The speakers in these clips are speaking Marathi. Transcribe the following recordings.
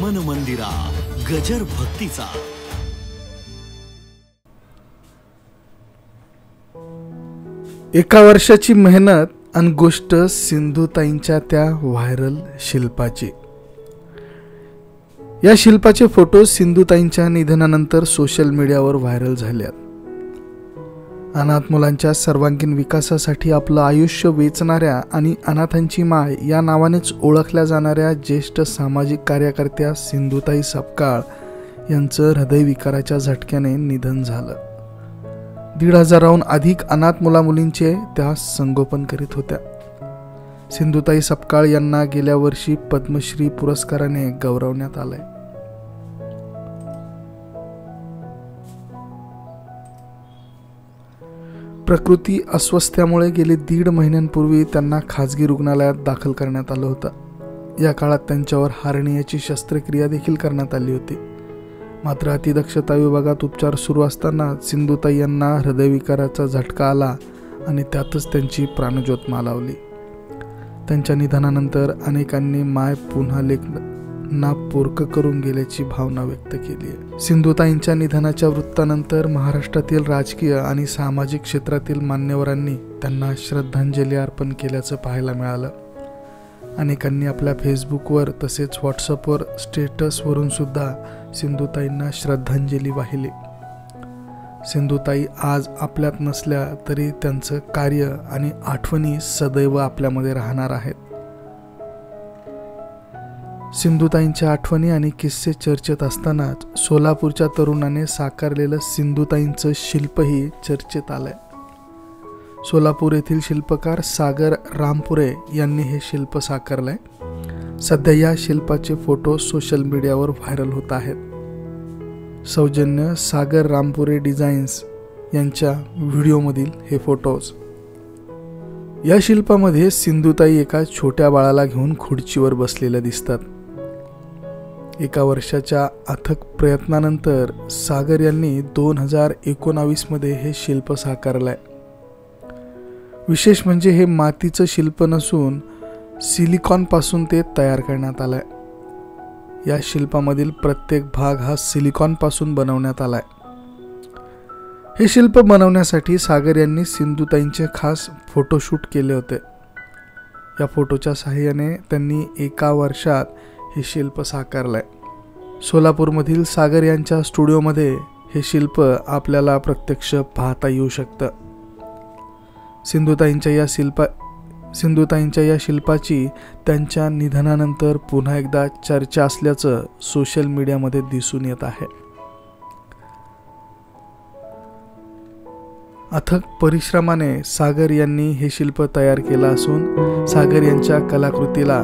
मन मंदिरा गजर भक्तीचा. एका वर्षाची मेहनत आणि गोष्ट सिंधुताईंच्या त्या व्हायरल शिल्पाची. या शिल्पाचे फोटो सिंधुताईंच्या निधनानंतर सोशल मीडियावर व्हायरल झाल्यात. अनाथ मुलांच्या सर्वांगीण विकासासाठी आपलं आयुष्य वेचणाऱ्या आणि अनाथांची माय या नावानेच ओळखल्या जाणाऱ्या ज्येष्ठ सामाजिक कार्यकर्त्या सिंधुताई सपकाळ यांचं हृदयविकाराच्या झटक्याने निधन झालं. 1,500हून अधिक अनाथ मुलामुलींचे त्या संगोपन करीत होत्या. सिंधुताई सपकाळ यांना गेल्या वर्षी पद्मश्री पुरस्काराने गौरवण्यात आलंय. प्रकृती अस्वस्थ्यामुळे गेले 1.5 महिन्यांपूर्वी त्यांना खाजगी रुग्णालयात दाखल करण्यात आलं होतं. या काळात त्यांच्यावर हार्नियाची शस्त्रक्रिया देखील करण्यात आली होती. मात्र अतिदक्षता विभागात उपचार सुरू असताना सिंधुताई यांना हृदयविकाराचा झटका आला आणि त्यातच त्यांची प्राणज्योत मालवली. त्यांच्या निधनानंतर अनेकांनी माय पुन्हा लेकरांना पोरकं करून गेल्याची भावना व्यक्त केली आहे. सिंधुताईंच्या निधनाच्या वृत्तानंतर महाराष्ट्रातील राजकीय आणि सामाजिक क्षेत्रातील मान्यवरांनी त्यांना श्रद्धांजली अर्पण केल्याचं पाहायला मिळालं. अनेकांनी आपल्या फेसबुकवर तसेच व्हॉट्सअपवर स्टेटसवरून सुद्धा सिंधुताईंना श्रद्धांजली वाहिली. सिंधुताई आज आपल्यात नसल्या तरी त्यांचं कार्य आणि आठवणी सदैव आपल्यामध्ये राहणार आहेत. सिंधुताईंच्या आठवणी आणि किस्से चर्चेत असतानाच सोलापूरच्या तरुणाने साकारलेलं सिंधुताईंचं शिल्पही चर्चेत आलंय. सोलापूर येथील शिल्पकार सागर रामपुरे यांनी हे शिल्प साकारलंय. सध्या या शिल्पाचे फोटो सोशल मीडियावर व्हायरल होत आहेत. सौजन्य सागर रामपुरे डिझाईन्स यांच्या व्हिडिओमधील हे फोटोज. या शिल्पामध्ये सिंधुताई एका छोट्या बाळाला घेऊन खुर्चीवर बसलेल्या दिसतात. एका वर्षाच्या अथक प्रयत्नानंतर सागर यांनी 2019 मध्ये हे शिल्प साकारलंय. विशेष म्हणजे हे मातीचं शिल्प नसून सिलिकॉन पासून ते तयार करण्यात आलंय. या शिल्पामधील प्रत्येक भाग हा सिलिकॉन पासून बनवण्यात आलाय. हे शिल्प बनवण्यासाठी सागर यांनी सिंधुताईंचे खास फोटोशूट केले होते. या फोटोच्या साहाय्याने त्यांनी एका वर्षात हे शिल्प साकारलंय. सोलापूरमधील सागर यांच्या स्टुडिओमध्ये हे शिल्प आपल्याला प्रत्यक्ष पाहता येऊ शकतं. सिंधुताईंच्या या शिल्पाची त्यांच्या निधनानंतर पुन्हा एकदा चर्चा असल्याचं सोशल मीडियामध्ये दिसून येत आहे. अथक परिश्रमाने सागर यांनी हे शिल्प तयार केलं असून सागर यांच्या कलाकृतीला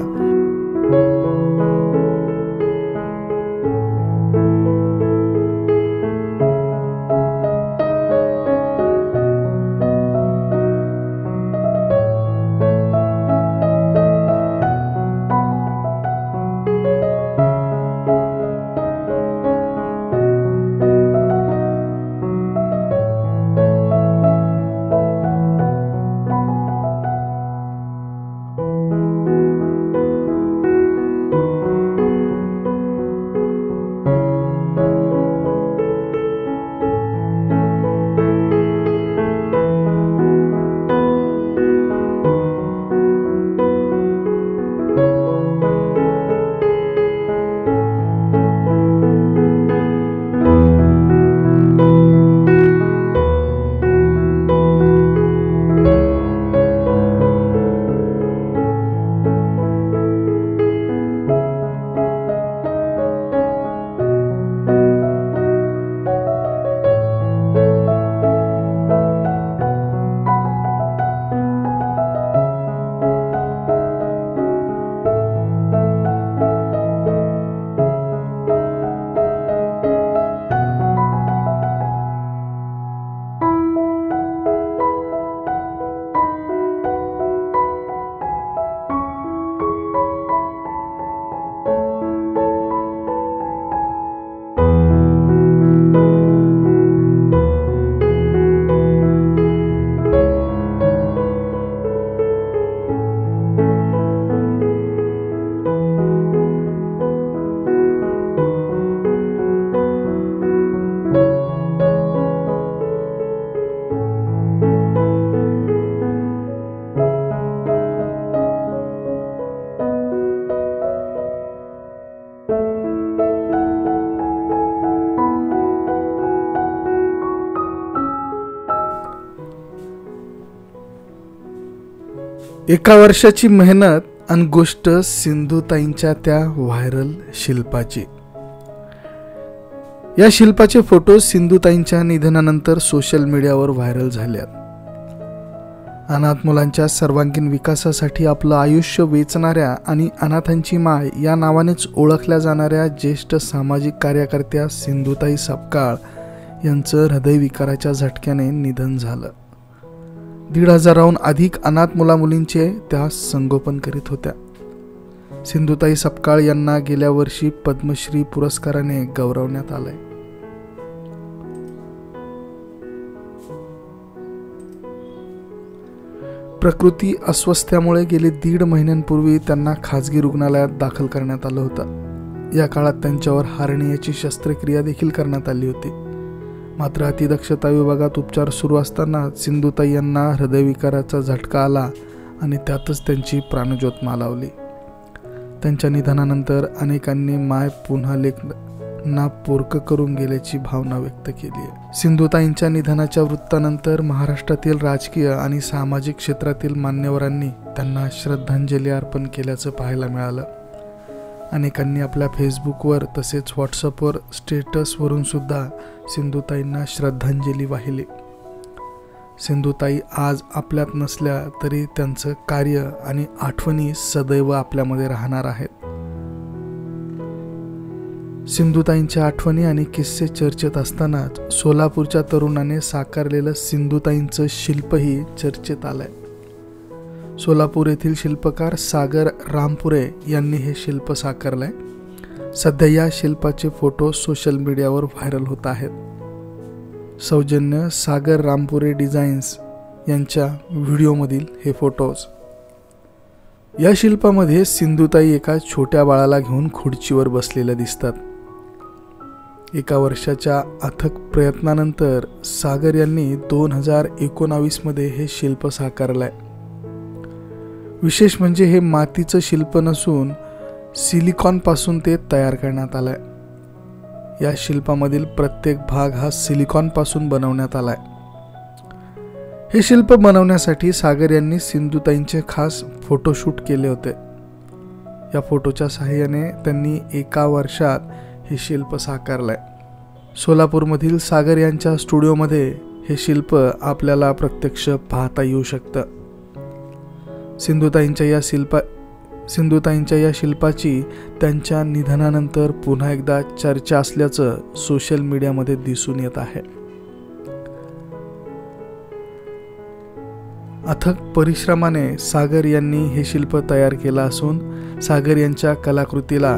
एका वर्षाची मेहनत आणि गोष्ट सिंधुताईंच्या त्या व्हायरल शिल्पाची. या शिल्पाचे फोटो सिंधुताईंच्या निधनानंतर सोशल मीडियावर व्हायरल झाल्यात. अनाथ मुलांच्या सर्वांगीण विकासासाठी आपलं आयुष्य वेचणाऱ्या आणि अनाथांची माय या नावानेच ओळखल्या जाणाऱ्या ज्येष्ठ सामाजिक कार्यकर्त्या सिंधुताई सपकाळ यांचं हृदयविकाराच्या झटक्याने निधन झालं. 1,500हून अधिक अनाथ मुलामुलींचे त्या संगोपन करीत होत्या. सिंधुताई सपकाळ यांना गेल्या वर्षी पद्मश्री पुरस्काराने गौरवण्यात आलंय. प्रकृती अस्वस्थ्यामुळे गेली 1.5 महिन्यांपूर्वी त्यांना खाजगी रुग्णालयात दाखल करण्यात आलं होतं. या काळात त्यांच्यावर हार्नियाची शस्त्रक्रिया देखील करण्यात आली होती. मात्र अतिदक्षता विभागात उपचार सुरू असताना सिंधुताई यांना हृदयविकाराचा झटका आला आणि त्यातच त्यांची प्राणज्योत मालवली. त्यांच्या निधनानंतर अनेकांनी माय पुन्हा लेकरांना पोरकं करून गेल्याची भावना व्यक्त केली आहे. सिंधुताईंच्या निधनाच्या वृत्तानंतर महाराष्ट्रातील राजकीय आणि सामाजिक क्षेत्रातील मान्यवरांनी त्यांना श्रद्धांजली अर्पण केल्याचं पाहायला मिळालं. अनेकांनी आपल्या फेसबुकवर तसेच व्हॉट्सअपवर स्टेटसवरून सुद्धा सिंधुताईंना श्रद्धांजली वाहिली. सिंधुताई आज आपल्यात नसल्या तरी त्यांचं कार्य आणि आठवणी सदैव आपल्यामध्ये राहणार आहेत. सिंधुताईंच्या आठवणी आणि किस्से चर्चेत असतानाच सोलापूरच्या तरुणाने साकारलेलं सिंधुताईंचं शिल्पही चर्चेत आलंय. सोलापूर येथील शिल्पकार सागर रामपुरे यांनी हे शिल्प साकारलंय. सध्या या शिल्पाचे फोटो सोशल मीडियावर व्हायरल होत आहेत. सौजन्य सागर रामपुरे डिझाईन्स यांच्या व्हिडिओमधील हे फोटोज. या शिल्पामध्ये सिंधुताई एका छोट्या बाळाला घेऊन खुर्चीवर बसलेल्या दिसतात. एका वर्षाच्या अथक प्रयत्नानंतर सागर यांनी 2019 मध्ये हे शिल्प साकारलंय. विशेष म्हणजे हे मातीचं शिल्प नसून सिलिकॉन पासून ते तयार करण्यात आलंय. या शिल्पामधील प्रत्येक भाग हा सिलिकॉन पासून बनवण्यात आलाय. हे शिल्प बनवण्यासाठी सागर यांनी सिंधुताईंचे खास फोटोशूट केले होते. या फोटोच्या सहाय्याने त्यांनी एका वर्षात हे शिल्प साकारलंय. सोलापूरमधील सागर यांच्या स्टुडिओमध्ये हे शिल्प आपल्याला प्रत्यक्ष पाहता येऊ शकतं. सिंधुताईंच्या या शिल्पाची त्यांच्या निधनानंतर पुन्हा एकदा चर्चा असल्याचं सोशल मीडियामध्ये दिसून येत आहे. अथक परिश्रमाने सागर यांनी हे शिल्प तयार केलं असून सागर यांच्या कलाकृतीला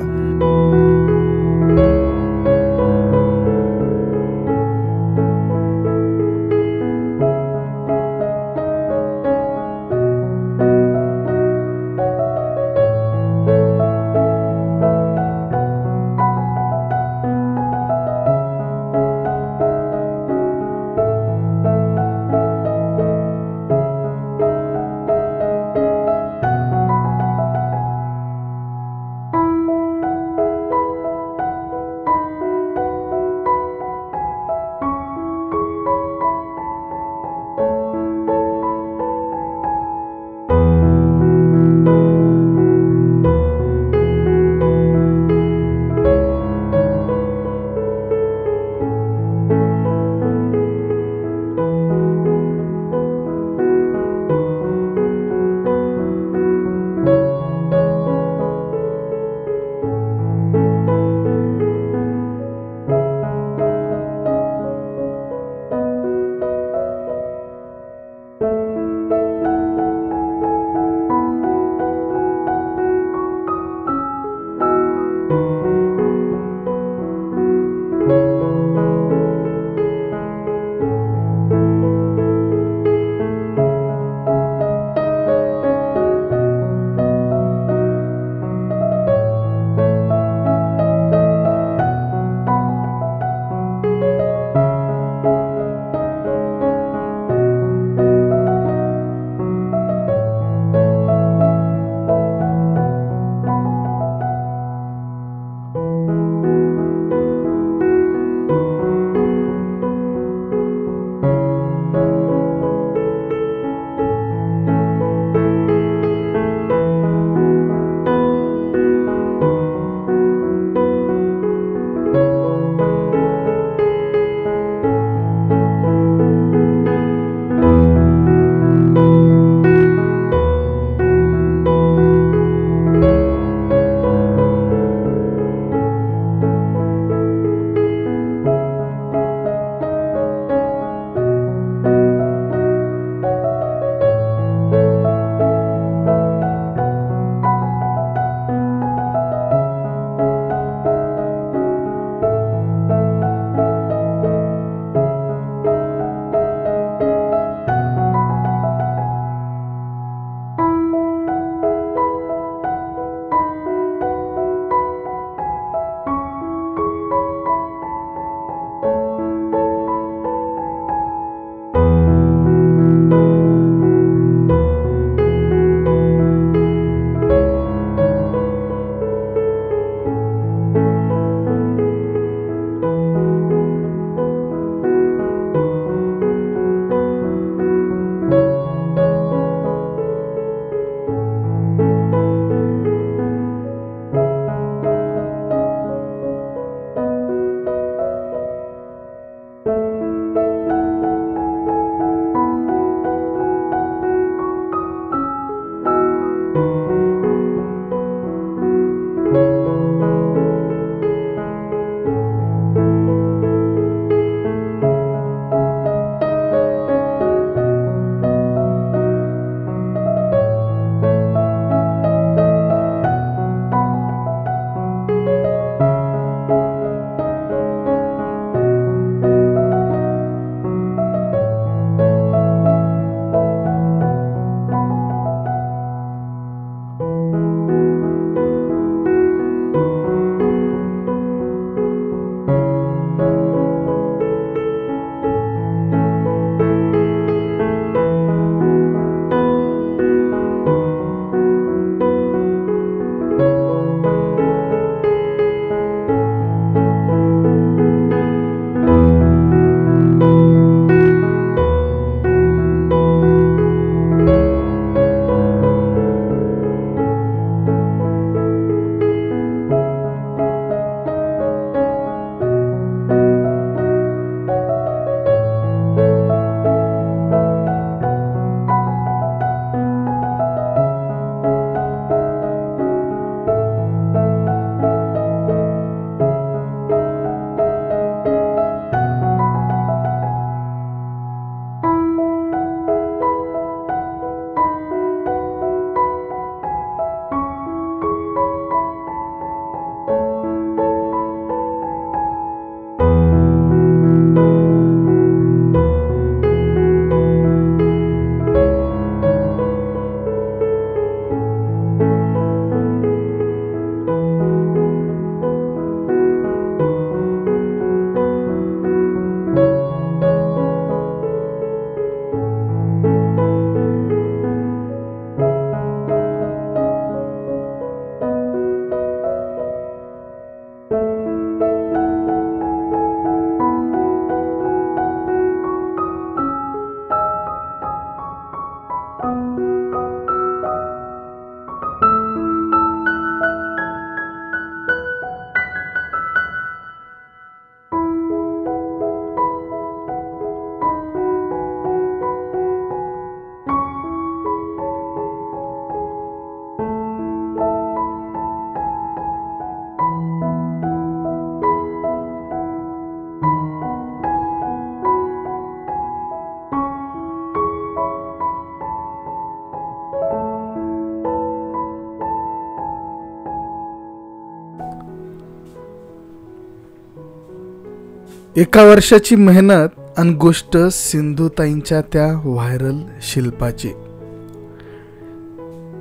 एका वर्षाची मेहनत आणि गोष्ट सिंधुताईंच्या त्या व्हायरल शिल्पाची.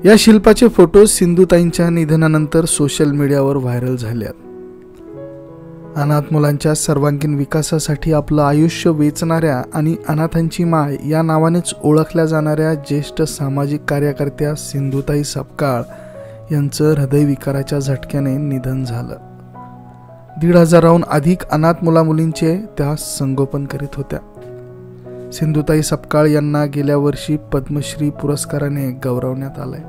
या शिल्पाचे फोटो सिंधुताईंच्या निधनानंतर सोशल मीडियावर व्हायरल झाल्यात. अनाथ मुलांच्या सर्वांगीण विकासासाठी आपलं आयुष्य वेचणाऱ्या आणि अनाथांची माय या नावानेच ओळखल्या जाणाऱ्या ज्येष्ठ सामाजिक कार्यकर्त्या सिंधुताई सपकाळ यांचं हृदयविकाराच्या झटक्याने निधन झालं. 1,500हून अधिक अनाथ मुलामुलींचे त्या संगोपन करीत होत्या. सिंधुताई सपकाळ यांना गेल्या वर्षी पद्मश्री पुरस्काराने गौरवण्यात आलंय.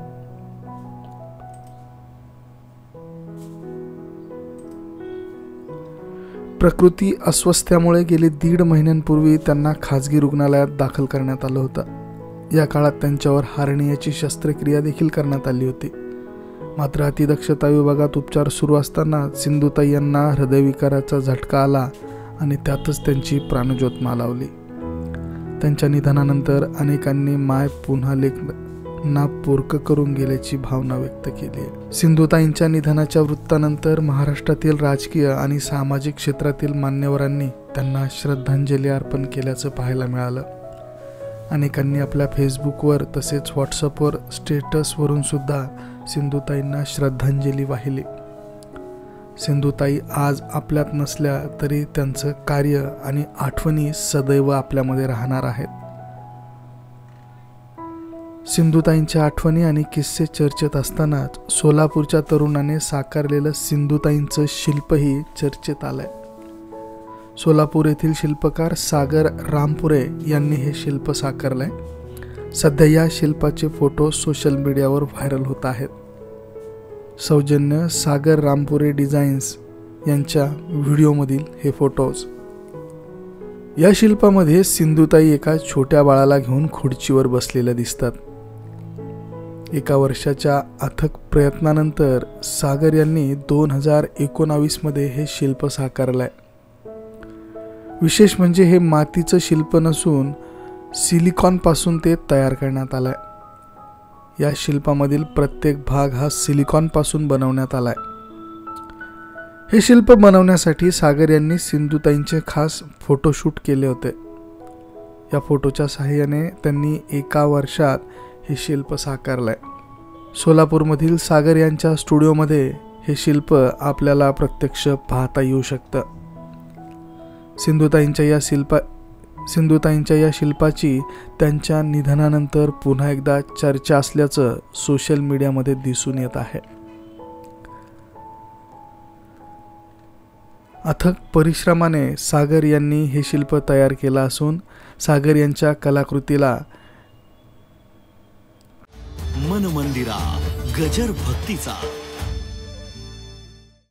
प्रकृती अस्वस्थ्यामुळे गेली 1.5 महिन्यांपूर्वी त्यांना खाजगी रुग्णालयात दाखल करण्यात आलं होतं. या काळात त्यांच्यावर हार्नियाची शस्त्रक्रिया देखील करण्यात आली होती. मात्र अतिदक्षता विभागात उपचार सुरू असताना सिंधुताई यांना हृदयविकाराचा झटका आला आणि त्यातच त्यांची प्राणज्योत मालवली. त्यांच्या निधनानंतर अनेकांनी माय पुन्हा लेकरांना पोरकं करून गेल्याची भावना व्यक्त केली आहे. सिंधुताईंच्या निधनाच्या वृत्तानंतर महाराष्ट्रातील राजकीय आणि सामाजिक क्षेत्रातील मान्यवरांनी त्यांना श्रद्धांजली अर्पण केल्याचं पाहायला मिळालं. अनेकांनी आपल्या फेसबुकवर तसेच व्हॉट्सअपवर स्टेटसवरून सुद्धा सिंधुताईंना श्रद्धांजली वाहिली. सिंधुताई आज आपल्यात नसल्या तरी त्यांचं कार्य आणि आठवणी सदैव आपल्यामध्ये राहणार आहेत. सिंधुताईंच्या आठवणी आणि किस्से चर्चेत असतानाच सोलापूरच्या तरुणाने साकारलेलं सिंधुताईंचं शिल्पही चर्चेत आलंय. सोलापूर येथील शिल्पकार सागर रामपुरे यांनी हे शिल्प साकारलंय. सध्या या शिल्पाचे फोटो सोशल मीडियावर व्हायरल होत आहेत. सौजन्य सागर रामपुरे डिझाईन्स यांच्या व्हिडिओमधील हे फोटोज. या शिल्पामध्ये सिंधुताई एका छोट्या बाळाला घेऊन खुर्चीवर बसलेल्या दिसतात. 1 वर्षाच्या अथक प्रयत्नानंतर सागर यांनी 2019 मध्ये हे शिल्प साकारलंय. विशेष म्हणजे हे मातीचं शिल्प नसून सिलिकॉन पासून ते तयार करण्यात आलंय. या शिल्पामधील प्रत्येक भाग हा सिलिकॉन पासून बनवण्यात आलाय. हे शिल्प बनवण्यासाठी सागर यांनी सिंधुताईंचे खास फोटोशूट केले होते. या फोटोच्या सहाय्याने त्यांनी 1 वर्षात हे शिल्प साकारलंय. सोलापूरमधील सागर यांच्या स्टुडिओमध्ये हे शिल्प आपल्याला प्रत्यक्ष पाहता येऊ शकतं. सिंधुताईंच्या या शिल्पाची त्यांच्या निधनानंतर पुन्हा एकदा चर्चा असल्याचं सोशल मीडियामध्ये दिसून येत आहे. अथक परिश्रमाने सागर यांनी हे शिल्प तयार केलं असून सागर यांच्या कलाकृतीला मन मंदिरा गजर भक्तीचा